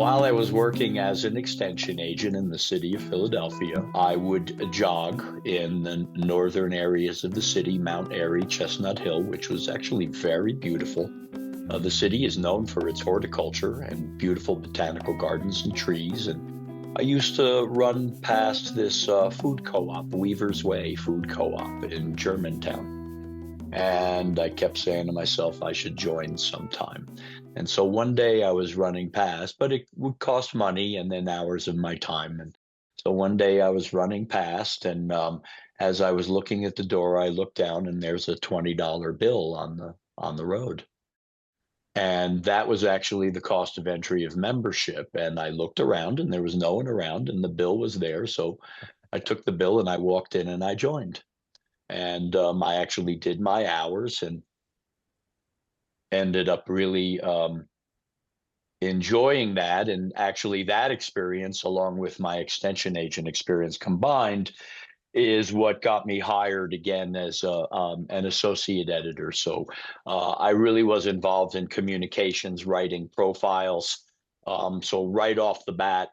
While I was working as an extension agent in the city of Philadelphia, I would jog in the northern areas of the city, Mount Airy, Chestnut Hill, which was actually very beautiful. The city is known for its horticulture and beautiful botanical gardens and trees. And I used to run past this food co-op, Weaver's Way Food Co-op in Germantown. And I kept saying to myself, I should join sometime. And so one day I was running past, but it would cost money and then hours of my time. And so one day I was running past, and as I was looking at the door, I looked down, and there's a $20 bill on the road. And that was actually the cost of entry of membership. And I looked around, and there was no one around, and the bill was there. So I took the bill and I walked in and I joined. And I actually did my hours and ended up really enjoying that. And actually, that experience, along with my extension agent experience combined, is what got me hired again as an associate editor. So I really was involved in communications, writing profiles. So right off the bat,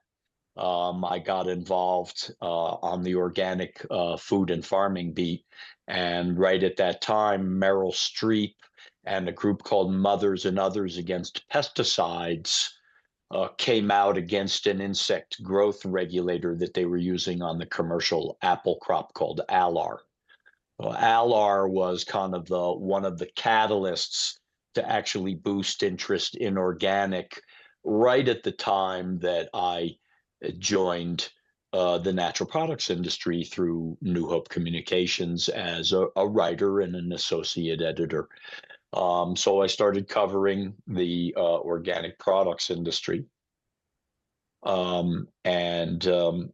I got involved on the organic food and farming beat. And right at that time, Meryl Streep and a group called Mothers and Others Against Pesticides came out against an insect growth regulator that they were using on the commercial apple crop called Alar. Well, Alar was kind of the one of the catalysts to actually boost interest in organic right at the time that I joined the natural products industry through New Hope Communications as a writer and an associate editor. So I started covering the organic products industry, and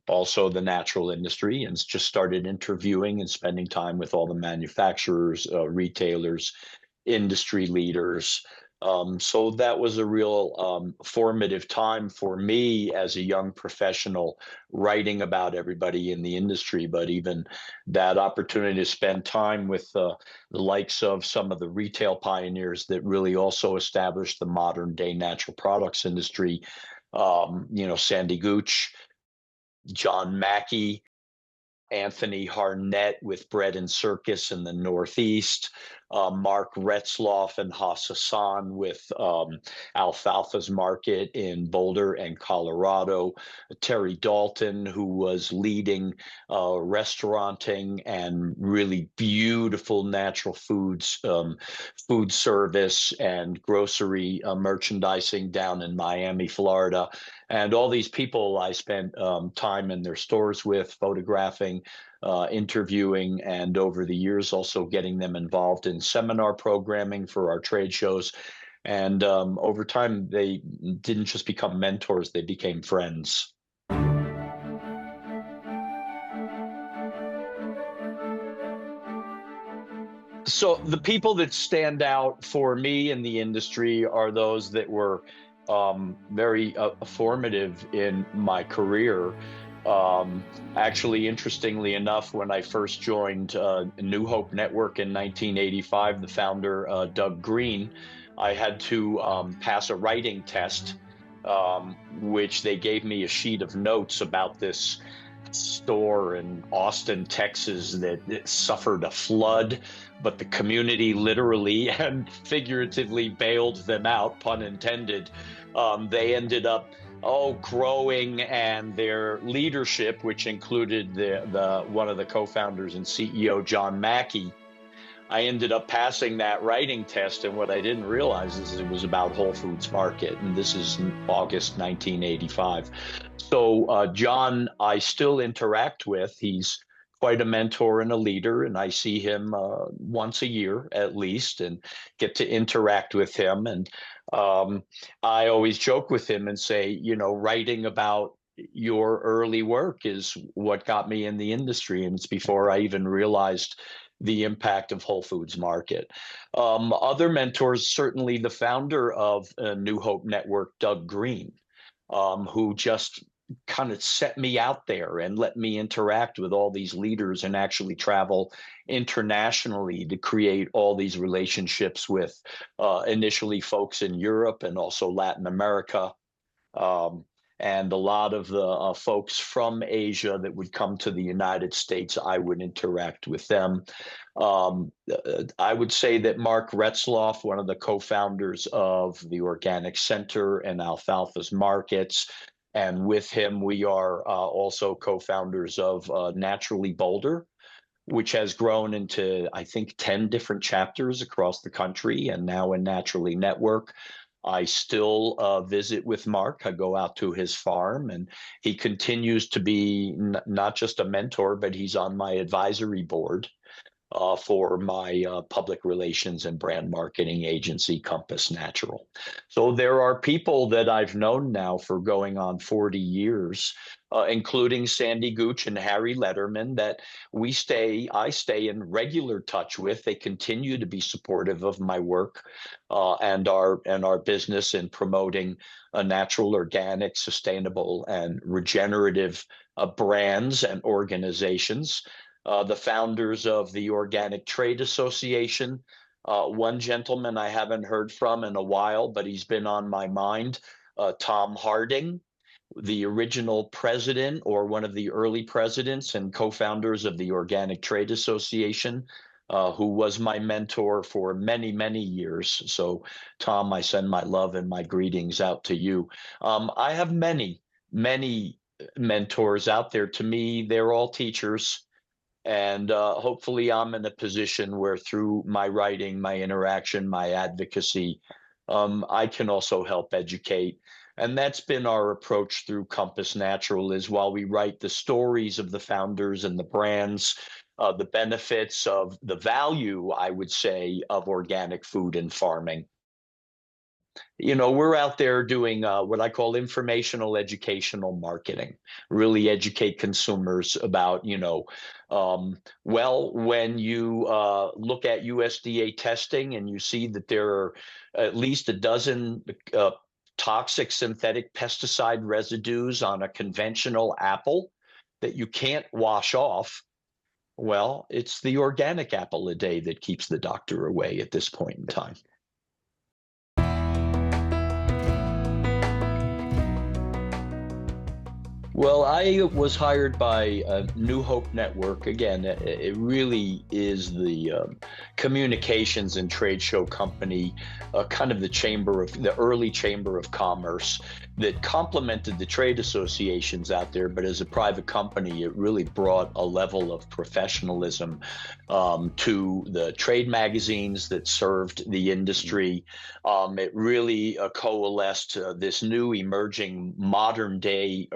also the natural industry, and just started interviewing and spending time with all the manufacturers, retailers, industry leaders. So that was a real formative time for me as a young professional, writing about everybody in the industry. But even that opportunity to spend time with the likes of some of the retail pioneers that really also established the modern day natural products industry, Sandy Gooch, John Mackey, Anthony Harnett with Bread and Circus in the Northeast, Mark Retzloff and Haas Hassan with Alfalfa's Market in Boulder and Colorado, Terry Dalton, who was leading restauranting and really beautiful natural foods, food service and grocery merchandising down in Miami, Florida. And all these people I spent time in their stores with, photographing, interviewing, and over the years also getting them involved in seminar programming for our trade shows. And over time, they didn't just become mentors, they became friends. So the people that stand out for me in the industry are those that were very formative in my career. Actually, interestingly enough, when I first joined New Hope Network in 1985, the founder, Doug Green, I had to pass a writing test, which they gave me a sheet of notes about this store in Austin, Texas, that suffered a flood, but the community literally and figuratively bailed them out, pun intended. They ended up growing, and their leadership, which included the one of the co-founders and CEO, John Mackey. I ended up passing that writing test, and what I didn't realize is it was about Whole Foods Market, and this is August 1985. So John, I still interact with. He's quite a mentor and a leader, and I see him once a year at least and get to interact with him. And I always joke with him and say, writing about your early work is what got me in the industry, and it's before I even realized the impact of Whole Foods Market. Other mentors, certainly the founder of New Hope Network, Doug Green, who just kind of set me out there and let me interact with all these leaders and actually travel internationally to create all these relationships with initially folks in Europe and also Latin America. Um, and a lot of the folks from Asia that would come to the United States, I would interact with them. I would say that Mark Retzloff, one of the co-founders of the Organic Center and Alfalfa's Markets, and with him, we are also co-founders of Naturally Boulder, which has grown into, I think, 10 different chapters across the country and now in Naturally Network. I still visit with Mark. I go out to his farm, and he continues to be not just a mentor, but he's on my advisory board for my public relations and brand marketing agency, Compass Natural. So there are people that I've known now for going on 40 years, including Sandy Gooch and Harry Letterman, that I stay in regular touch with. They continue to be supportive of my work and our business in promoting natural, organic, sustainable, and regenerative brands and organizations. The founders of the Organic Trade Association. One gentleman I haven't heard from in a while, but he's been on my mind, Tom Harding, the original president or one of the early presidents and co-founders of the Organic Trade Association, who was my mentor for many, many years. So, Tom, I send my love and my greetings out to you. I have many, many mentors out there. To me, they're all teachers. And hopefully, I'm in a position where through my writing, my interaction, my advocacy, I can also help educate. And that's been our approach through Compass Natural is while we write the stories of the founders and the brands, the benefits of the value, I would say, of organic food and farming. We're out there doing what I call informational educational marketing, really educate consumers about, well, when you look at USDA testing and you see that there are at least a dozen toxic synthetic pesticide residues on a conventional apple that you can't wash off. Well, it's the organic apple a day that keeps the doctor away at this point in time. Well, I was hired by New Hope Network. Again, it really is the communications and trade show company, kind of the early chamber of commerce that complemented the trade associations out there. But as a private company, it really brought a level of professionalism to the trade magazines that served the industry. It really coalesced this new emerging modern day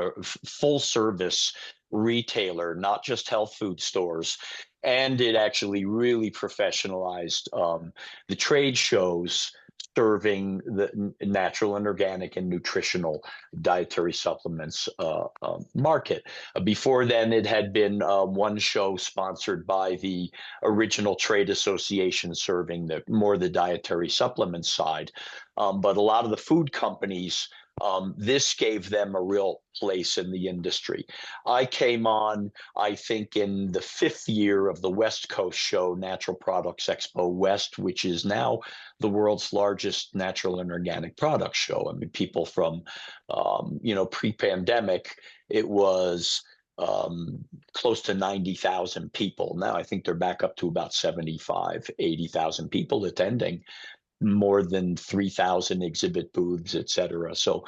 full service retailer, not just health food stores. And it actually really professionalized the trade shows serving the natural and organic and nutritional dietary supplements market. Before then, it had been one show sponsored by the original trade association serving the dietary supplement side. But a lot of the food companies, this gave them a real place in the industry. I came on, I think, in the fifth year of the West Coast show, Natural Products Expo West, which is now the world's largest natural and organic products show. I mean, people from, pre-pandemic, it was close to 90,000 people. Now I think they're back up to about 75, 80,000 people attending, more than 3,000 exhibit booths, et cetera. So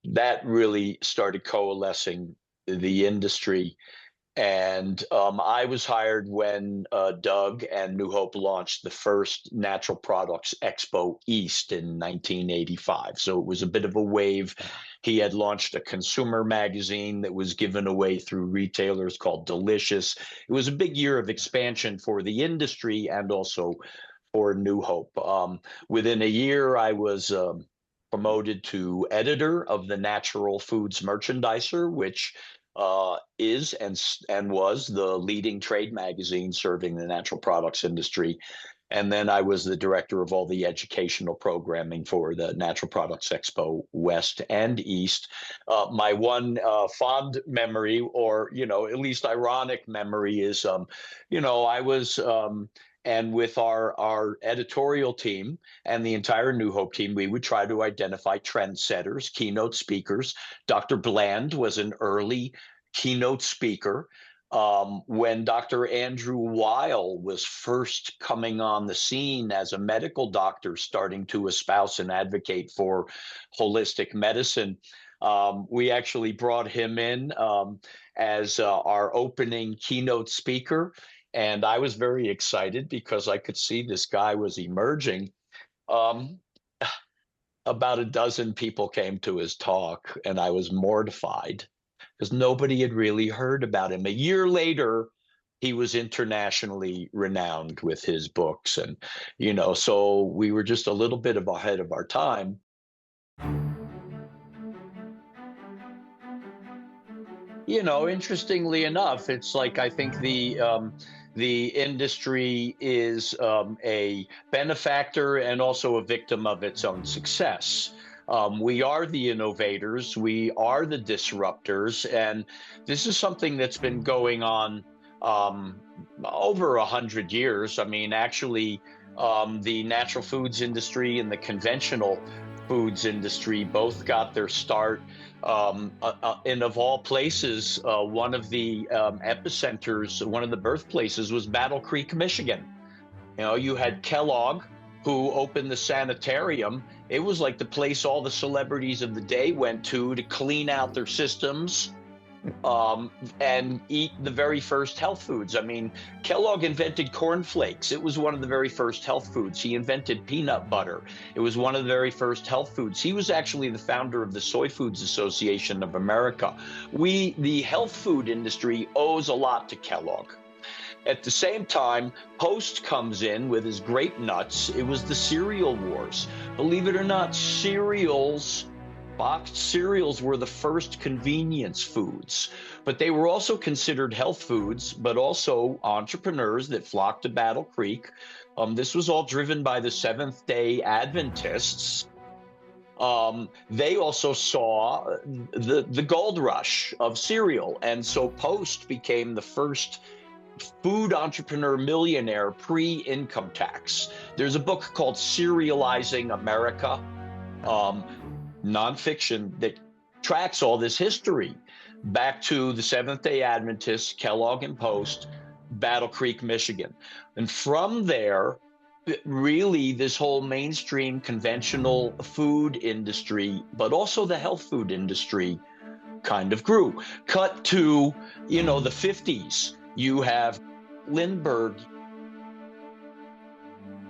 that really started coalescing the industry. And I was hired when Doug and New Hope launched the first Natural Products Expo East in 1985. So it was a bit of a wave. He had launched a consumer magazine that was given away through retailers called Delicious. It was a big year of expansion for the industry and also for New Hope. Within a year, I was promoted to editor of the Natural Foods Merchandiser, which is and was the leading trade magazine serving the natural products industry. And then I was the director of all the educational programming for the Natural Products Expo West and East. My one fond memory, or at least ironic memory, is I was. And with our editorial team and the entire New Hope team, we would try to identify trendsetters, keynote speakers. Dr. Bland was an early keynote speaker. When Dr. Andrew Weil was first coming on the scene as a medical doctor, starting to espouse and advocate for holistic medicine, we actually brought him in as our opening keynote speaker. And I was very excited because I could see this guy was emerging. Um, about a dozen people came to his talk, and I was mortified because nobody had really heard about him. A year later, he was internationally renowned with his books. And, so we were just a little bit ahead of our time. Interestingly enough, it's like I think the industry is a benefactor and also a victim of its own success. We are the innovators, we are the disruptors, and this is something that's been going on over 100 years. I mean, actually, the natural foods industry and the conventional foods industry both got their start. And of all places, one of the epicenters, one of the birthplaces was Battle Creek, Michigan. You had Kellogg, who opened the sanitarium. It was like the place all the celebrities of the day went to clean out their systems and eat the very first health foods. I mean, Kellogg invented cornflakes. It was one of the very first health foods. He invented peanut butter. It was one of the very first health foods. He was actually the founder of the Soy Foods Association of America. The health food industry, owes a lot to Kellogg. At the same time, Post comes in with his grape nuts. It was the cereal wars. Believe it or not, boxed cereals were the first convenience foods, but they were also considered health foods, but also entrepreneurs that flocked to Battle Creek. This was all driven by the Seventh-day Adventists. They also saw the gold rush of cereal, and so Post became the first food entrepreneur millionaire pre-income tax. There's a book called Cerealizing America, nonfiction, that tracks all this history back to the Seventh-day Adventists, Kellogg and Post, Battle Creek, Michigan. And from there, really, this whole mainstream conventional food industry, but also the health food industry, kind of grew. Cut to, the 50s. You have Lindbergh.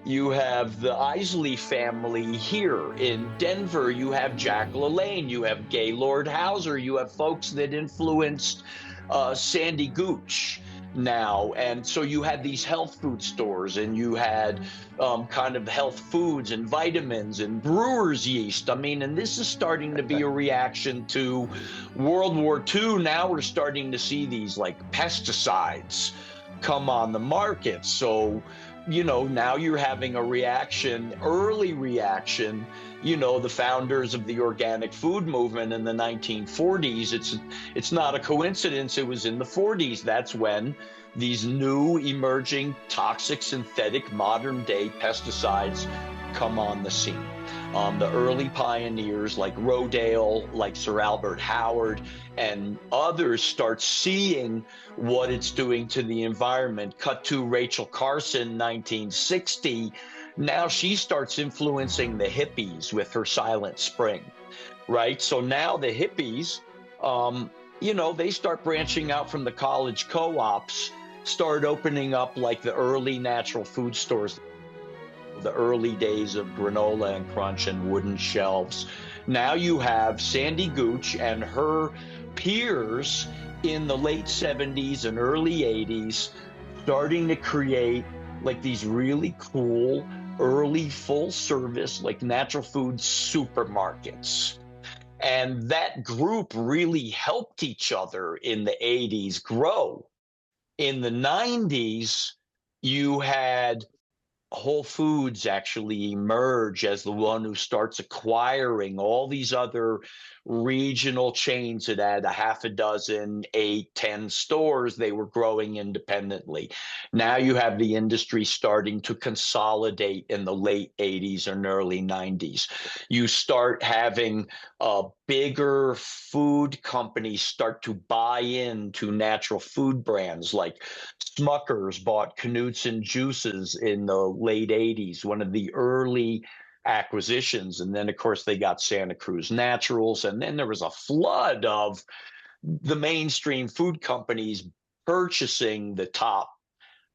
You have the Isley family here in Denver. You have Jack LaLanne. You have Gaylord Hauser. You have folks that influenced Sandy Gooch now. And so you had these health food stores, and you had kind of health foods and vitamins and brewer's yeast. I mean, and this is starting to be a reaction to World War II. Now we're starting to see these like pesticides come on the market. So now you're having a reaction, early reaction. The founders of the organic food movement in the 1940s, it's not a coincidence. It was in the 40s. That's when these new emerging toxic synthetic modern day pesticides come on the scene. The early pioneers like Rodale, like Sir Albert Howard, and others start seeing what it's doing to the environment. Cut to Rachel Carson, 1960. Now she starts influencing the hippies with her Silent Spring, right? So now the hippies, they start branching out from the college co-ops, start opening up like the early natural food stores, the early days of granola and crunch and wooden shelves. Now you have Sandy Gooch and her peers in the late 70s and early 80s starting to create like these really cool early full service like natural food supermarkets. And that group really helped each other in the 80s grow. In the 90s, you had Whole Foods actually emerge as the one who starts acquiring all these other regional chains that had a half a dozen, 8, 10 stores they were growing independently. Now you have the industry starting to consolidate in the late 80s and early 90s. You start having bigger food companies start to buy into natural food brands like Smuckers bought Knudsen Juices in the late 80s, one of the early acquisitions. And then, of course, they got Santa Cruz Naturals. And then there was a flood of the mainstream food companies purchasing the top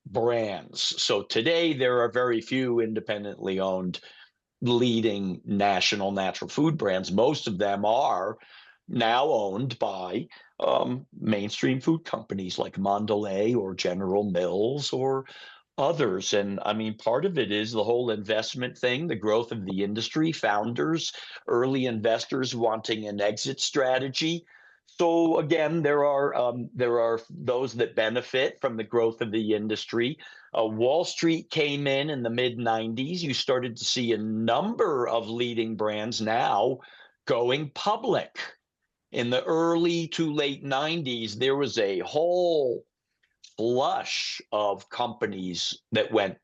brands. So today, there are very few independently owned leading national natural food brands. Most of them are now owned by mainstream food companies like Mondelez or General Mills or others. And I mean, part of it is the whole investment thing, the growth of the industry, founders, early investors wanting an exit strategy. So again, there are those that benefit from the growth of the industry. Wall Street came in the mid 90s. You started to see a number of leading brands now going public. In the early to late 90s, there was a whole flush of companies that went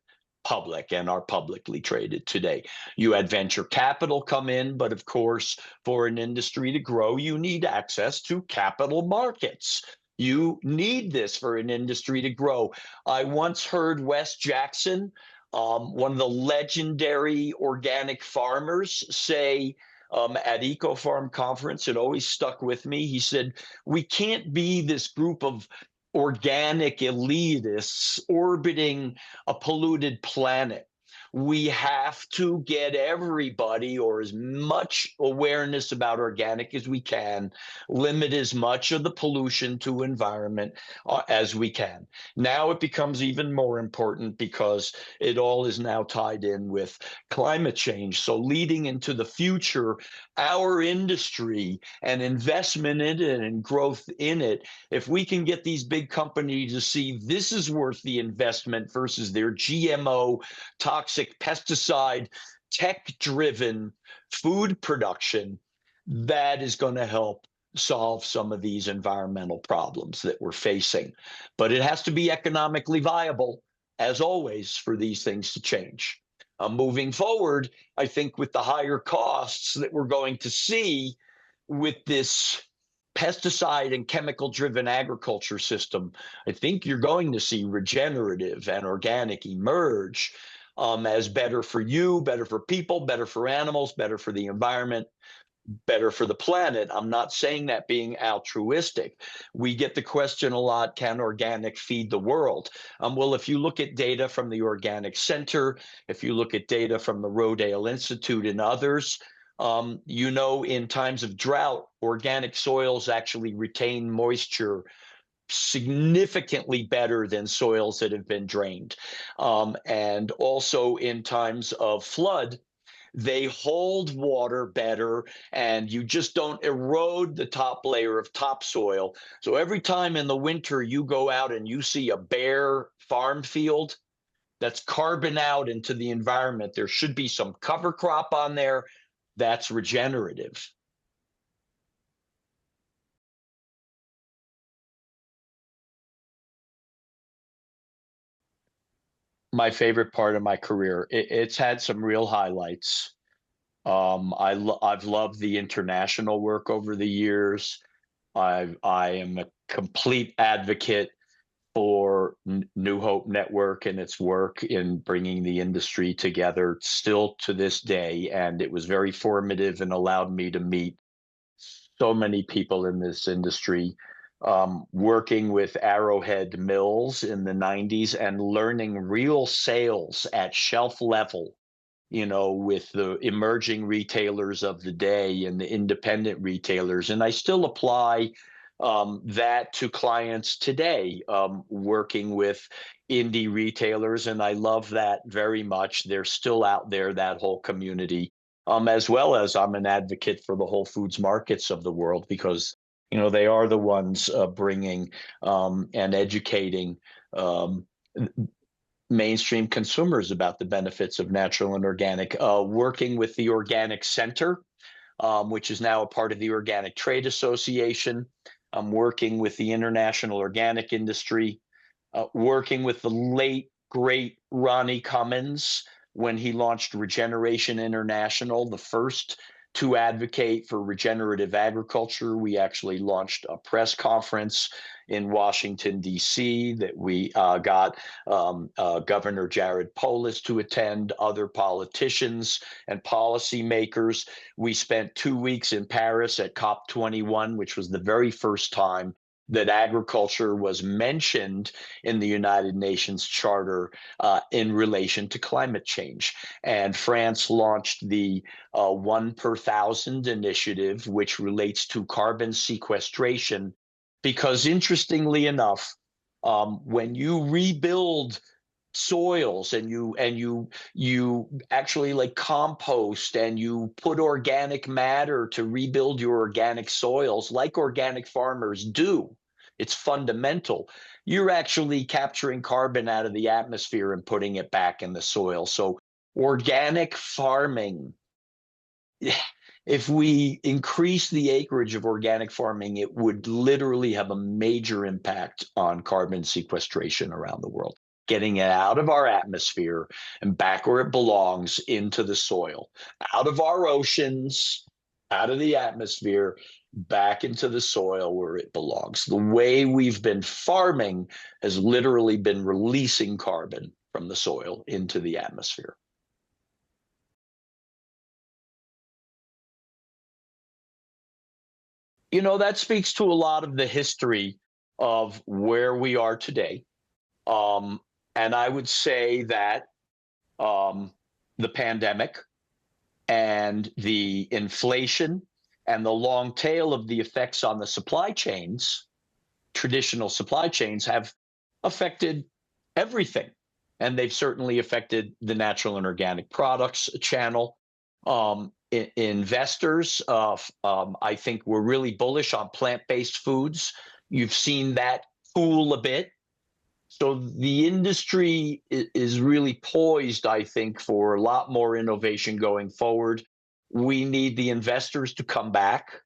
public and are publicly traded today. You had venture capital come in, but of course, for an industry to grow, you need access to capital markets. You need this for an industry to grow. I once heard Wes Jackson, one of the legendary organic farmers, say at EcoFarm Conference, it always stuck with me. He said, "We can't be this group of organic elitists orbiting a polluted planet. We have to get everybody or as much awareness about organic as we can, limit as much of the pollution to environment as we can." Now it becomes even more important because it all is now tied in with climate change. So leading into the future, our industry and investment in it and growth in it, if we can get these big companies to see this is worth the investment versus their GMO, toxic pesticide, tech driven food production, that is going to help solve some of these environmental problems that we're facing. But it has to be economically viable, as always, for these things to change. Moving forward, I think with the higher costs that we're going to see with this pesticide and chemical driven agriculture system, I think you're going to see regenerative and organic emerge as better for you, better for people, better for animals, better for the environment, better for the planet. I'm not saying that being altruistic. We get the question a lot, can organic feed the world? Well, if you look at data from the Organic Center, if you look at data from the Rodale Institute and others, in times of drought, organic soils actually retain moisture significantly better than soils that have been drained. And also in times of flood, they hold water better and you just don't erode the top layer of topsoil. So every time in the winter you go out and you see a bare farm field that's carbon out into the environment, there should be some cover crop on there. That's regenerative. My favorite part of my career. It's had some real highlights. I've loved the international work over the years. I am a complete advocate for New Hope Network and its work in bringing the industry together still to this day. And it was very formative and allowed me to meet so many people in this industry, working with Arrowhead Mills in the 90s and learning real sales at shelf level, with the emerging retailers of the day and the independent retailers. And I still apply that to clients today, working with indie retailers. And I love that very much. They're still out there, that whole community, as well as I'm an advocate for the Whole Foods markets of the world because, they are the ones bringing and educating. Um, mainstream consumers about the benefits of natural and organic. Working with the Organic Center, which is now a part of the Organic Trade Association. I'm working with the international organic industry, working with the late, great Ronnie Cummins when he launched Regeneration International, the first to advocate for regenerative agriculture. We actually launched a press conference in Washington, D.C., that we got Governor Jared Polis to attend, other politicians and policymakers. We spent 2 weeks in Paris at COP21, which was the very first time that agriculture was mentioned in the United Nations Charter in relation to climate change. And France launched the 1 per 1,000 initiative, which relates to carbon sequestration, because interestingly enough, when you rebuild soils and you actually like compost and you put organic matter to rebuild your organic soils like organic farmers do, it's fundamental. You're actually capturing carbon out of the atmosphere and putting it back in the soil. So organic farming, if we increase the acreage of organic farming, it would literally have a major impact on carbon sequestration around the world, getting it out of our atmosphere and back where it belongs, into the soil, out of our oceans, out of the atmosphere, back into the soil where it belongs. The way we've been farming has literally been releasing carbon from the soil into the atmosphere. That speaks to a lot of the history of where we are today. And I would say that the pandemic and the inflation and the long tail of the effects on the supply chains, traditional supply chains, have affected everything. And they've certainly affected the natural and organic products channel. Investors, I think, were really bullish on plant-based foods. You've seen that cool a bit. So the industry is really poised, I think, for a lot more innovation going forward. We need the investors to come back,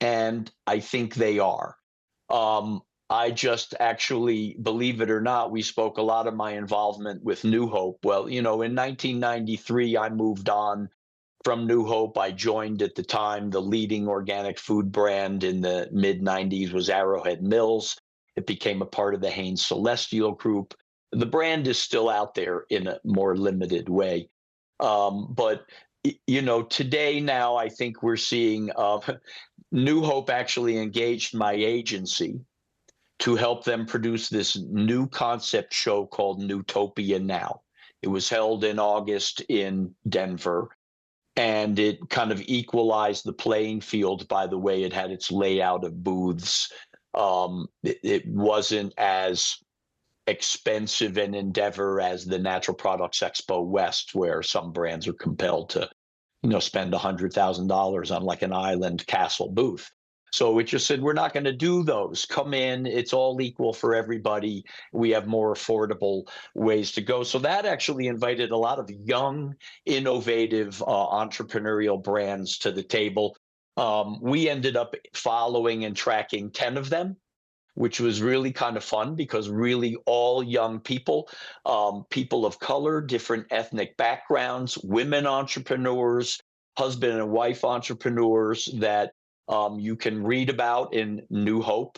and I think they are. I just actually, believe it or not, we spoke a lot of my involvement with New Hope. Well, in 1993, I moved on from New Hope. I joined at the time the leading organic food brand in the mid 90s was Arrowhead Mills. It became a part of the Hanes Celestial Group. The brand is still out there in a more limited way. But today now, I think we're seeing New Hope actually engaged my agency to help them produce this new concept show called Newtopia Now. It was held in August in Denver, and it kind of equalized the playing field by the way it had its layout of booths. It wasn't as expensive an endeavor as the Natural Products Expo West, where some brands are compelled to, spend $100,000 on like an island castle booth. So it just said, we're not going to do those. Come in. It's all equal for everybody. We have more affordable ways to go. So that actually invited a lot of young, innovative, entrepreneurial brands to the table. We ended up following and tracking 10 of them, which was really kind of fun because really all young people, people of color, different ethnic backgrounds, women entrepreneurs, husband and wife entrepreneurs that you can read about in New Hope.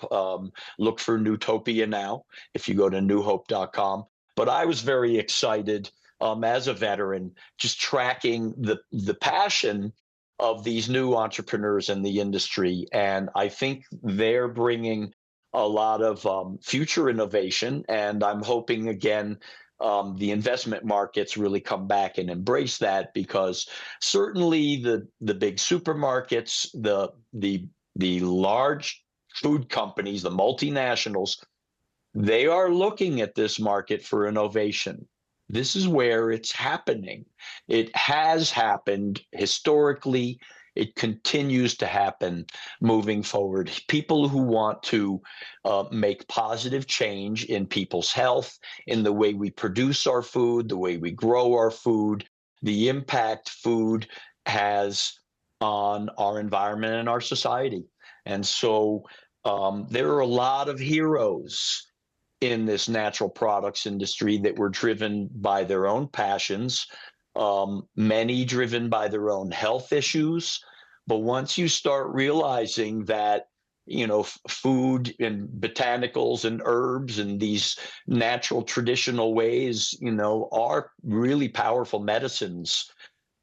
Look for Newtopia Now if you go to newhope.com. But I was very excited as a veteran, just tracking the passion of these new entrepreneurs in the industry. And I think they're bringing a lot of future innovation. And I'm hoping, again, the investment markets really come back and embrace that, because certainly the big supermarkets, the large food companies, the multinationals, they are looking at this market for innovation. This is where it's happening. It has happened historically it continues to happen moving forward. People who want to make positive change in people's health, in the way we produce our food, the way we grow our food, the impact food has on our environment and our society. And so there are a lot of heroes in this natural products industry that were driven by their own passions, many driven by their own health issues. But once you start realizing that, food and botanicals and herbs and these natural traditional ways, are really powerful medicines.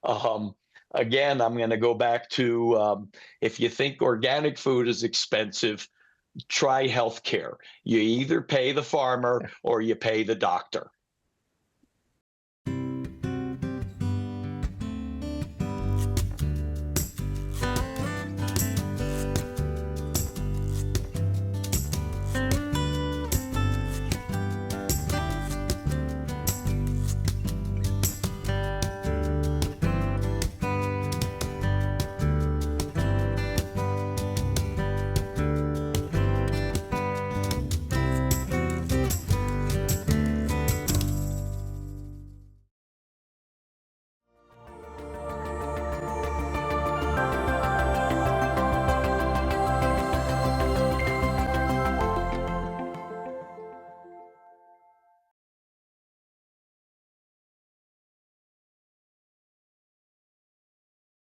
Um, Again, I'm going to go back to if you think organic food is expensive, try healthcare. You either pay the farmer or you pay the doctor.